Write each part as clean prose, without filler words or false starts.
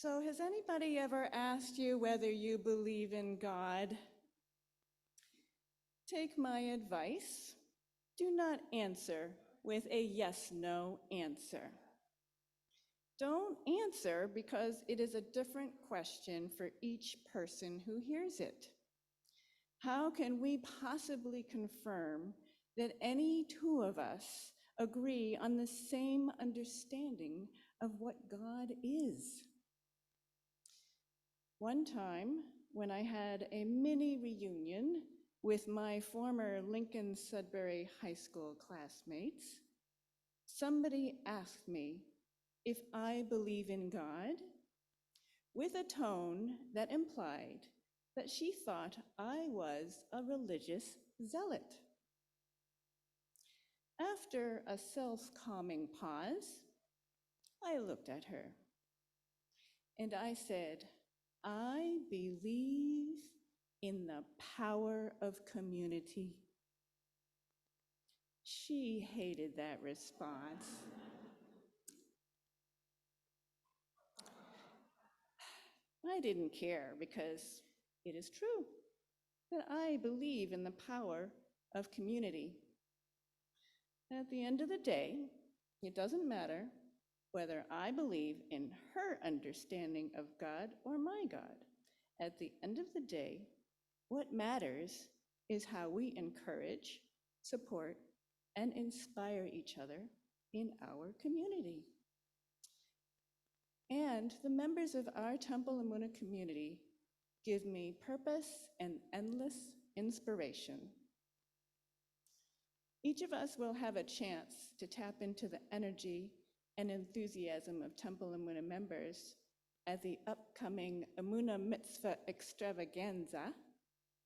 So has anybody ever asked you whether you believe in God? Take my advice. Do not answer with a yes/no answer. Don't answer because it is a different question for each person who hears it. How can we possibly confirm that any two of us agree on the same understanding of what God is? One time, when I had a mini reunion with my former Lincoln Sudbury High School classmates, somebody asked me if I believe in God, with a tone that implied that she thought I was a religious zealot. After a self-calming pause, I looked at her and I said, I believe in the power of community. She hated that response. I didn't care because it is true that I believe in the power of community. At the end of the day, it doesn't matter whether I believe in her understanding of God or my God. At the end of the day, what matters is how we encourage, support, and inspire each other in our community. And the members of our Temple Amuna community give me purpose and endless inspiration. Each of us will have a chance to tap into the energy and enthusiasm of Temple Amuna members at the upcoming Amuna Mitzvah Extravaganza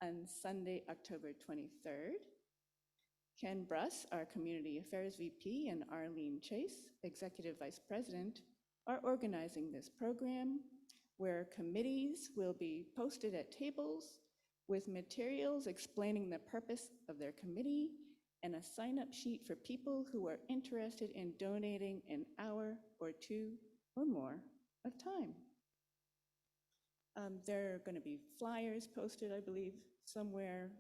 on Sunday, October 23rd. Ken Bruss, our Community Affairs VP, and Arlene Chase, Executive Vice President, are organizing this program where committees will be posted at tables with materials explaining the purpose of their committee and a sign-up sheet for people who are interested in donating an hour or two or more of time. There are going to be flyers posted, I believe, somewhere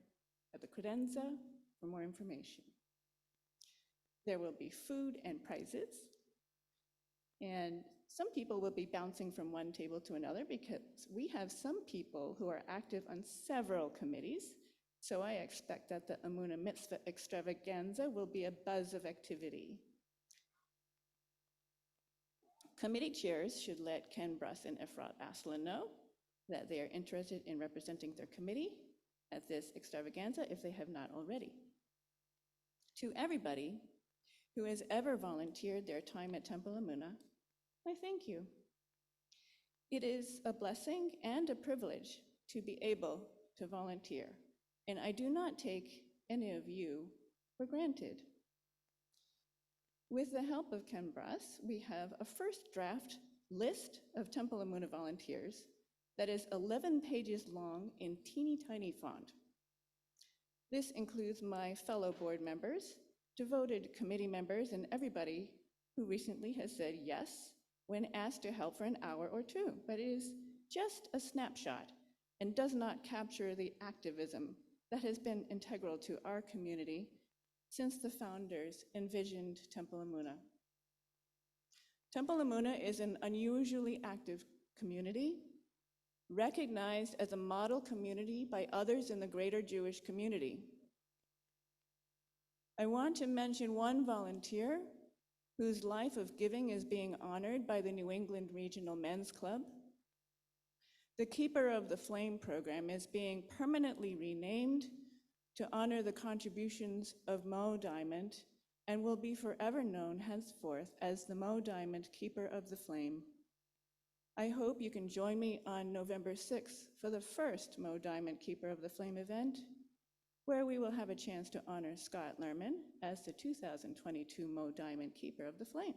at the credenza for more information. There will be food and prizes, and some people will be bouncing from one table to another because we have some people who are active on several committees. So I expect that the Amuna Mitzvah Extravaganza will be a buzz of activity. Committee chairs should let Ken Bruss and Efrat Aslan know that they are interested in representing their committee at this extravaganza if they have not already. To everybody who has ever volunteered their time at Temple Amuna, I thank you. It is a blessing and a privilege to be able to volunteer, and I do not take any of you for granted. With the help of Ken Bruss, we have a first draft list of Temple Amuna volunteers that is 11 pages long in teeny tiny font. This includes my fellow board members, devoted committee members, and everybody who recently has said yes when asked to help for an hour or two, but it is just a snapshot and does not capture the activism that has been integral to our community since the founders envisioned Temple Amuna. Temple Amuna is an unusually active community, recognized as a model community by others in the greater Jewish community. I want to mention one volunteer whose life of giving is being honored by the New England Regional Men's Club. The Keeper of the Flame program is being permanently renamed to honor the contributions of Mo Diamond and will be forever known henceforth as the Mo Diamond Keeper of the Flame. I hope you can join me on November 6th for the first Mo Diamond Keeper of the Flame event, where we will have a chance to honor Scott Lerman as the 2022 Mo Diamond Keeper of the Flame.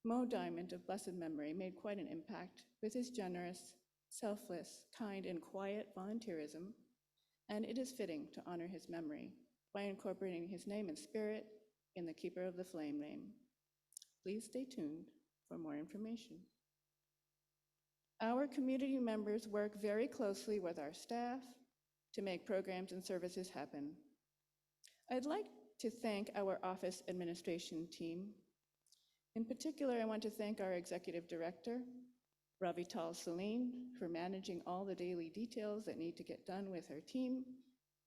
Mo Diamond, of blessed memory, made quite an impact with his generous, selfless, kind, and quiet volunteerism, and it is fitting to honor his memory by incorporating his name and spirit in the Keeper of the Flame name. Please stay tuned for more information. Our community members work very closely with our staff to make programs and services happen. I'd like to thank our office administration team. In particular, I want to thank our executive director, Ravital Saline, for managing all the daily details that need to get done with her team,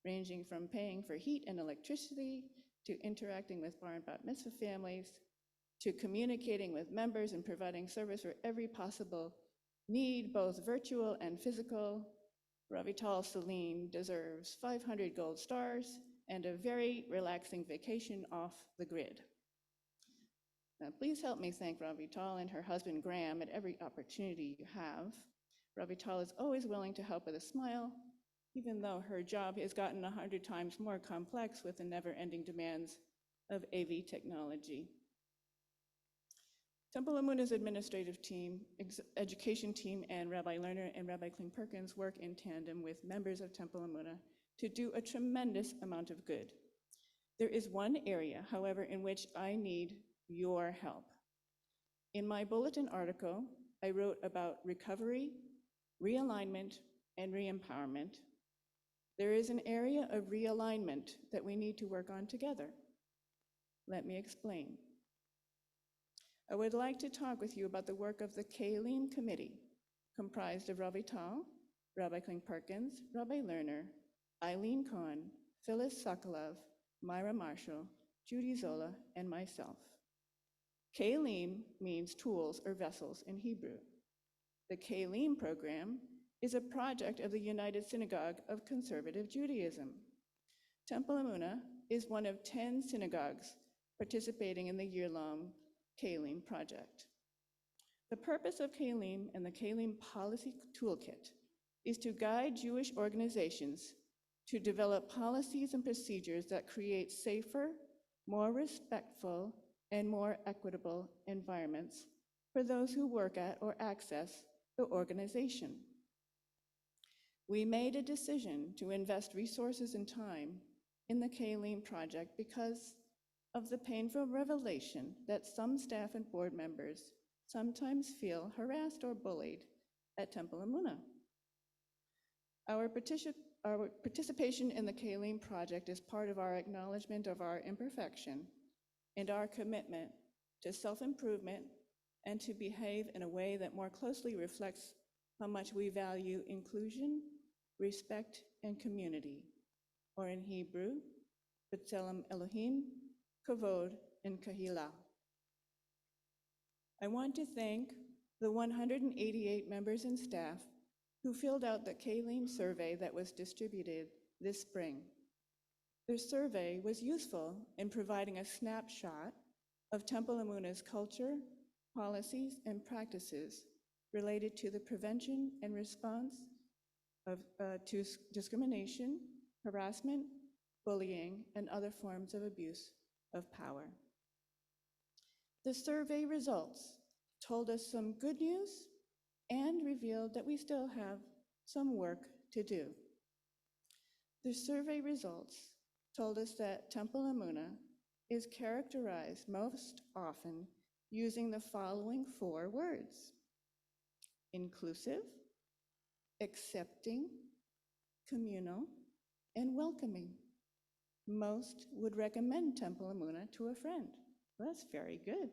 ranging from paying for heat and electricity, to interacting with bar and bat mitzvah families, to communicating with members and providing service for every possible need, both virtual and physical. Ravital Saline deserves 500 gold stars and a very relaxing vacation off the grid. Now, please help me thank Ravital and her husband Graham at every opportunity you have. Ravital is always willing to help with a smile, even though her job has gotten 100 times more complex with the never-ending demands of AV technology. Temple Amuna's administrative team, education team, and Rabbi Lerner and Rabbi Kling-Perkins work in tandem with members of Temple Amuna to do a tremendous amount of good. There is one area, however, in which I need your help. In my bulletin article, I wrote about recovery, realignment, and re-empowerment. There is an area of realignment that we need to work on together. Let me explain. I would like to talk with you about the work of the Kalim Committee, comprised of Ravital, Rabbi Kling-Perkins, Rabbi Lerner, Eileen Kahn, Phyllis Sokolov, Myra Marshall, Judy Zola, and myself. Kalim means tools or vessels in Hebrew. The Kalim program is a project of the United Synagogue of Conservative Judaism. Temple Amuna is one of 10 synagogues participating in the year-long Kalim project. The purpose of Kalim and the Kalim Policy Toolkit is to guide Jewish organizations to develop policies and procedures that create safer, more respectful, and more equitable environments for those who work at or access the organization. We made a decision to invest resources and time in the Kalim project because of the painful revelation that some staff and board members sometimes feel harassed or bullied at Temple Amuna. Our participation in the Kalim project is part of our acknowledgement of our imperfection and our commitment to self-improvement and to behave in a way that more closely reflects how much we value inclusion, respect, and community, or in Hebrew, B'Tselem Elohim, Kavod, and Kahila. I want to thank the 188 members and staff who filled out the Kalim survey that was distributed this spring. Their survey was useful in providing a snapshot of Temple Amuna's culture, policies, and practices related to the prevention and response to discrimination, harassment, bullying, and other forms of abuse of power. The survey results told us some good news and revealed that we still have some work to do. The survey results told us that Temple Amuna is characterized most often using the following 4 words: inclusive, accepting, communal, and welcoming. Most would recommend Temple Amuna to a friend. Well, that's very good.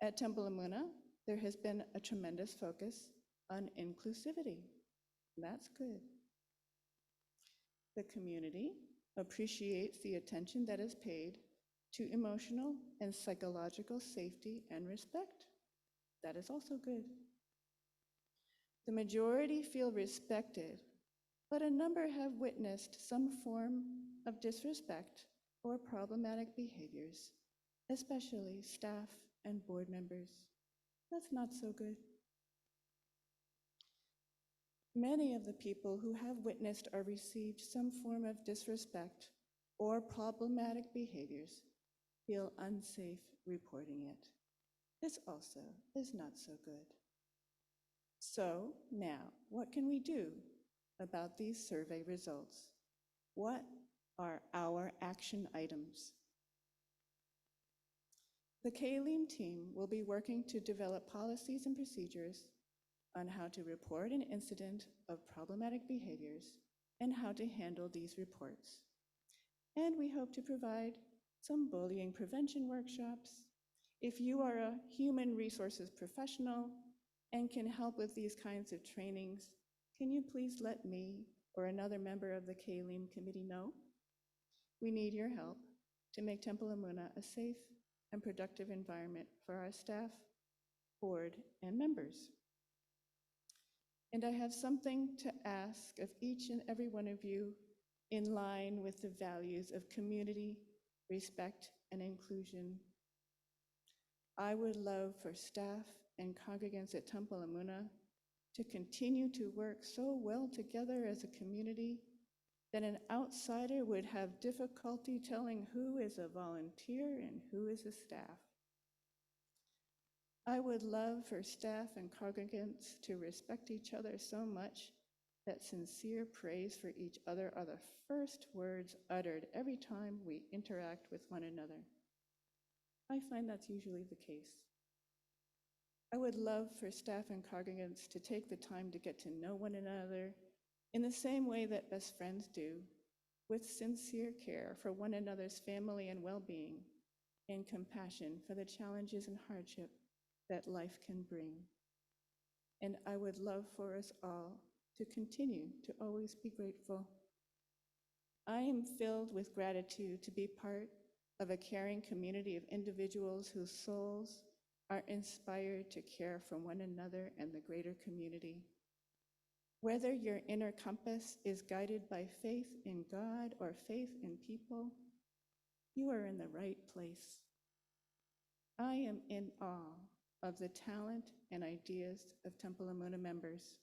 At Temple Amuna, there has been a tremendous focus on inclusivity. That's good. The community appreciates the attention that is paid to emotional and psychological safety and respect. That is also good. The majority feel respected, but a number have witnessed some form of disrespect or problematic behaviors, especially staff and board members. That's not so good. Many of the people who have witnessed or received some form of disrespect or problematic behaviors feel unsafe reporting it. This also is not so good. So now, what can we do about these survey results? What are our action items? The Kalim team will be working to develop policies and procedures on how to report an incident of problematic behaviors and how to handle these reports. And we hope to provide some bullying prevention workshops. If you are a human resources professional and can help with these kinds of trainings, can you please let me or another member of the Kalim committee know? We need your help to make Temple Amuna a safe and productive environment for our staff, board, and members. And I have something to ask of each and every one of you in line with the values of community, respect, and inclusion. I would love for staff and congregants at Temple Amuna to continue to work so well together as a community that an outsider would have difficulty telling who is a volunteer and who is a staff. I would love for staff and congregants to respect each other so much that sincere praise for each other are the first words uttered every time we interact with one another. I find that's usually the case. I would love for staff and congregants to take the time to get to know one another in the same way that best friends do, with sincere care for one another's family and well-being, and compassion for the challenges and hardship that life can bring. And I would love for us all to continue to always be grateful. I am filled with gratitude to be part of a caring community of individuals whose souls are inspired to care for one another and the greater community. Whether your inner compass is guided by faith in God or faith in people, you are in the right place. I am in awe of the talent and ideas of Temple Amuna members.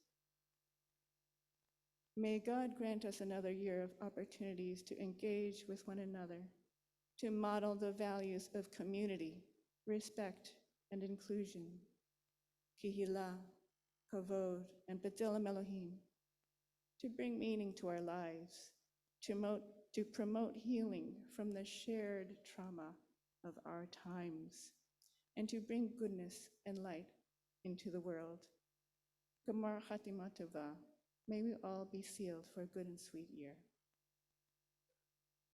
May God grant us another year of opportunities to engage with one another, to model the values of community, respect, and inclusion, kihila, kavod, and b'tselem Elohim, to bring meaning to our lives, to promote healing from the shared trauma of our times, and to bring goodness and light into the world. Gamar Chatima Tova, may we all be sealed for a good and sweet year.